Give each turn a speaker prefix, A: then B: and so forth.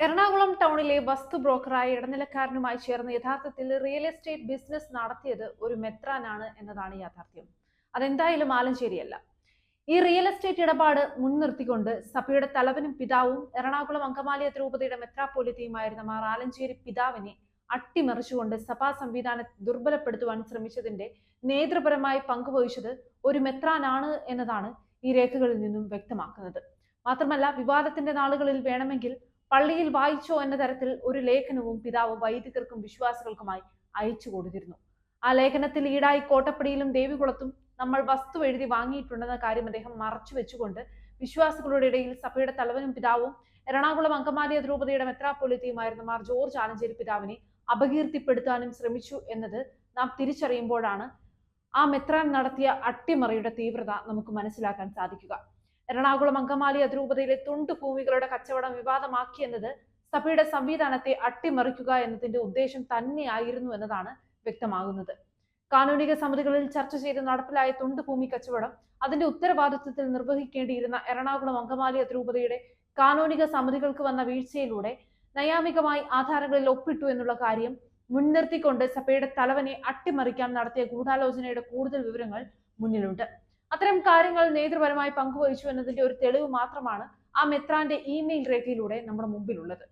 A: എറണാകുളം ടൗണിലെ വസ്തു ബ്രോക്കറായ ഇടനിലക്കാരനുമായി ചേർന്ന് യഥാർത്ഥത്തിൽ റിയൽ എസ്റ്റേറ്റ് ബിസിനസ് നടത്തിയത് ഒരു മെത്രാനാണ് എന്നതാണ് യാഥാർത്ഥ്യം. അതെന്തായാലും ആലഞ്ചേരിയല്ല. ഈ റിയൽ എസ്റ്റേറ്റ് ഇടപാട് മുൻനിർത്തിക്കൊണ്ട് സഭയുടെ തലവനും പിതാവും എറണാകുളം അങ്കമാലി അതിരൂപതയുടെ മെത്രാപ്പോലിത്തയുമായിരുന്ന മാർ ആലഞ്ചേരി പിതാവിനെ അട്ടിമറിച്ചുകൊണ്ട് സഭാ സംവിധാനത്തെ ദുർബലപ്പെടുത്തുവാൻ ശ്രമിച്ചതിന്റെ നേതൃപരമായി പങ്കുവഹിച്ചത് ഒരു മെത്രാനാണ് എന്നതാണ് ഈ രേഖകളിൽ നിന്നും വ്യക്തമാക്കുന്നത്. മാത്രമല്ല, വിവാദത്തിന്റെ നാളുകളിൽ വേണമെങ്കിൽ പള്ളിയിൽ വായിച്ചോ എന്ന തരത്തിൽ ഒരു ലേഖനവും പിതാവ് വൈദികർക്കും വിശ്വാസികൾക്കുമായി അയച്ചു കൊടുത്തിരുന്നു. ആ ലേഖനത്തിൽ ഈടായി കോട്ടപ്പടിയിലും ദേവികുളത്തും നമ്മൾ വസ്തു എഴുതി വാങ്ങിയിട്ടുണ്ടെന്ന കാര്യം അദ്ദേഹം മറച്ചു വെച്ചുകൊണ്ട് വിശ്വാസികളുടെ ഇടയിൽ സഭയുടെ തലവനും പിതാവും എറണാകുളം അങ്കമാലി അതിരൂപതയുടെ മെത്രാപ്പൊലീത്തയുമായിരുന്ന മാർ ജോർജ് ആലഞ്ചേരി പിതാവിനെ അപകീർത്തിപ്പെടുത്താനും ശ്രമിച്ചു എന്നത് നാം തിരിച്ചറിയുമ്പോഴാണ് ആ മെത്രാൻ നടത്തിയ അട്ടിമറിയുടെ തീവ്രത നമുക്ക് മനസ്സിലാക്കാൻ സാധിക്കുക. എറണാകുളം അങ്കമാലി അതിരൂപതയിലെ തുണ്ടുഭൂമികളുടെ കച്ചവടം വിവാദമാക്കിയെന്നത് സഭയുടെ സംവിധാനത്തെ അട്ടിമറിക്കുക എന്നതിന്റെ ഉദ്ദേശം തന്നെയായിരുന്നു എന്നതാണ് വ്യക്തമാകുന്നത്. കാനൂനിക സമിതികളിൽ ചർച്ച ചെയ്ത് നടപ്പിലായ തുണ്ടുഭൂമി കച്ചവടം അതിന്റെ ഉത്തരവാദിത്വത്തിൽ നിർവഹിക്കേണ്ടിയിരുന്ന എറണാകുളം അങ്കമാലി അതിരൂപതയുടെ കാനൂനിക സമിതികൾക്ക് വന്ന വീഴ്ചയിലൂടെ നയാമികമായി ആധാരങ്ങളിൽ ഒപ്പിട്ടു എന്നുള്ള കാര്യം മുൻനിർത്തിക്കൊണ്ട് സഭയുടെ തലവനെ അട്ടിമറിക്കാൻ നടത്തിയ ഗൂഢാലോചനയുടെ കൂടുതൽ വിവരങ്ങൾ മുന്നിലുണ്ട്. അത്തരം കാര്യങ്ങൾ നേതൃപരമായി പങ്കുവഹിച്ചു എന്നതിന്റെ ഒരു തെളിവ് മാത്രമാണ് ആ മെത്രാന്റെ ഇമെയിൽ രേഖയിലൂടെ നമ്മുടെ മുമ്പിലുള്ളത്.